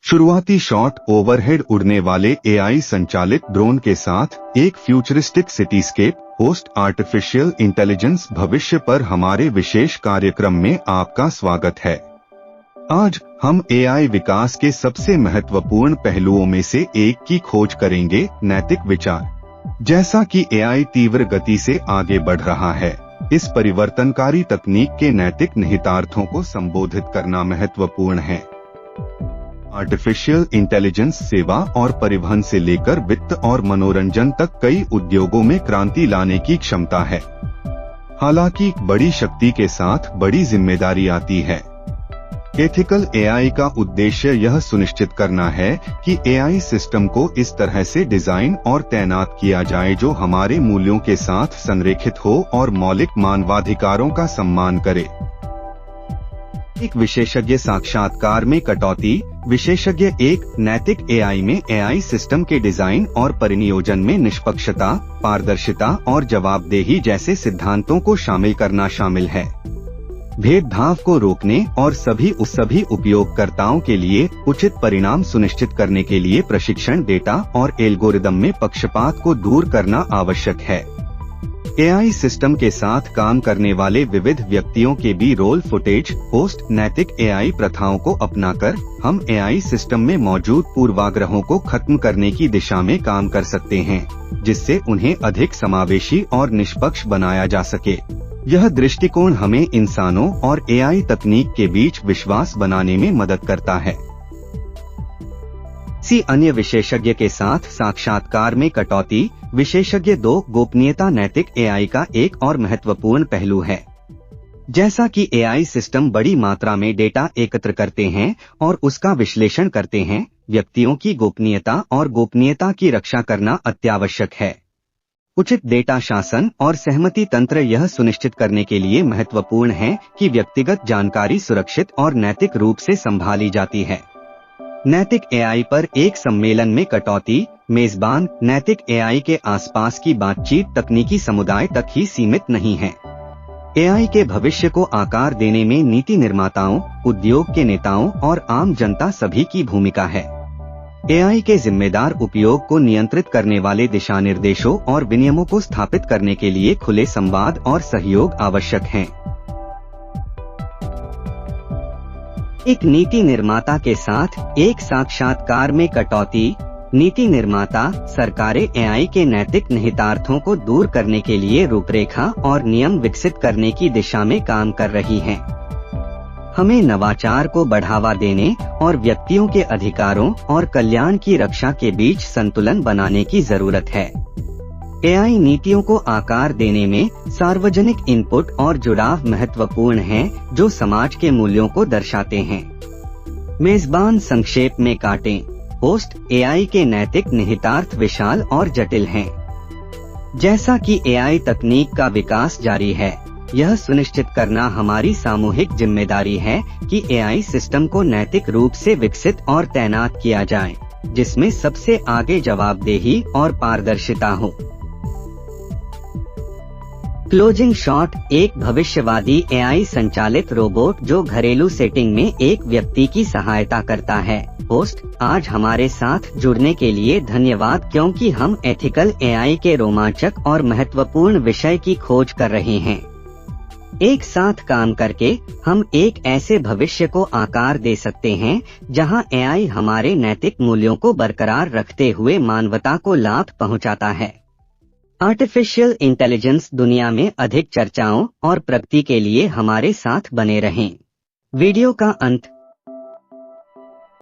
शुरुआती shot overhead उड़ने वाले एआई संचालित ड्रोन के साथ एक futuristic cityscape host artificial intelligence भविष्य पर हमारे विशेष कार्यक्रम में आपका स्वागत है। आज हम एआई विकास के सबसे महत्वपूर्ण पहलुओं में से एक की खोज करेंगे, नैतिक विचार। जैसा कि एआई तीव्र गति से आगे बढ़ रहा है, इस परिवर्तनकारी तकनीक के नैतिक निहितार्थों को संबोधित करना महत्वपूर्ण है। आर्टिफिशियल इंटेलिजेंस सेवा और परिवहन से लेकर वित्त और मनोरंजन तक कई उद्योगों में क्रांति लाने की क्षमता है। हालांकि बड़ी शक्ति के साथ बड़ी जिम्मेदारी आती है। एथिकल एआई का उद्देश्य यह सुनिश्चित करना है कि एआई सिस्टम को इस तरह से डिजाइन और तैनात किया जाए जो हमारे मूल्यों के साथ संरेखित हो और मौलिक मानवाधिकारों का सम्मान करे। एक विशेषज्ञ साक्षात्कार में कटौती। विशेषज्ञ एक, नैतिक एआई में एआई सिस्टम के डिजाइन और परिनियोजन में निष्पक्षता, पारदर्शिता और जवाबदेही जैसे सिद्धांतों को शामिल करना शामिल है। भेदभाव को रोकने और सभी उपयोगकर्ताओं के लिए उचित परिणाम सुनिश्चित करने के लिए प्रशिक्षण डेटा और एल्गोरिदम में पक्षपात को दूर करना आवश्यक है। एआई सिस्टम के साथ काम करने वाले विविध व्यक्तियों के भी रोल फुटेज होस्ट। नैतिक एआई प्रथाओं को अपनाकर हम एआई सिस्टम में मौजूद पूर्वाग्रहों को खत्म करने की दिशा में काम कर सकते हैं, जिससे उन्हें अधिक समावेशी और निष्पक्ष बनाया जा सके। यह दृष्टिकोण हमें इंसानों और एआई तकनीक के बीच विश्वास बनाने में मदद करता है। अन्य विशेषज्ञ के साथ साक्षात्कार में कटौती। विशेषज्ञ 2, गोपनीयता नैतिक एआई का एक और महत्वपूर्ण पहलू है। जैसा कि एआई सिस्टम बड़ी मात्रा में डेटा एकत्र करते हैं और उसका विश्लेषण करते हैं, व्यक्तियों की गोपनीयता और गोपनीयता की रक्षा करना अत्यावश्यक है। उचित डेटा शासन और सहमति तंत्र यह सुनिश्चित करने के लिए महत्वपूर्ण है कि व्यक्तिगत जानकारी सुरक्षित और नैतिक रूप से संभाली जाती है। नैतिक एआई पर एक सम्मेलन में कटौती। मेजबान, नैतिक एआई के आसपास की बातचीत तकनीकी समुदाय तक ही सीमित नहीं है। एआई के भविष्य को आकार देने में नीति निर्माताओं, उद्योग के नेताओं और आम जनता सभी की भूमिका है। एआई के जिम्मेदार उपयोग को नियंत्रित करने वाले दिशा निर्देशों और विनियमों को स्थापित करने के लिए खुले संवाद और सहयोग आवश्यक हैं। एक नीति निर्माता के साथ एक साक्षात्कार में कटौती। नीति निर्माता, सरकारें एआई के नैतिक निहितार्थों को दूर करने के लिए रूपरेखा और नियम विकसित करने की दिशा में काम कर रही हैं। हमें नवाचार को बढ़ावा देने और व्यक्तियों के अधिकारों और कल्याण की रक्षा के बीच संतुलन बनाने की जरूरत है। एआई नीतियों को आकार देने में सार्वजनिक इनपुट और जुड़ाव महत्वपूर्ण है, जो समाज के मूल्यों को दर्शाते हैं। मेजबान संक्षेप में काटें। होस्ट, एआई के नैतिक निहितार्थ विशाल और जटिल हैं। जैसा कि एआई तकनीक का विकास जारी है, यह सुनिश्चित करना हमारी सामूहिक जिम्मेदारी है कि एआई सिस्टम को नैतिक रूप से विकसित और तैनात किया जाए, जिसमें सबसे आगे जवाबदेही और पारदर्शिता हो। Closing shot. एक भविष्यवादी एआई संचालित रोबोट जो घरेलू सेटिंग में एक व्यक्ति की सहायता करता है। होस्ट, आज हमारे साथ जुड़ने के लिए धन्यवाद, क्योंकि हम एथिकल एआई के रोमांचक और महत्वपूर्ण विषय की खोज कर रहे हैं। एक साथ काम करके हम एक ऐसे भविष्य को आकार दे सकते हैं जहां एआई हमारे नैतिक मूल्यों को बरकरार रखते हुए मानवता को लाभ पहुंचाता है। आर्टिफिशियल इंटेलिजेंस दुनिया में अधिक चर्चाओं और प्रगति के लिए हमारे साथ बने रहें। वीडियो का अंत।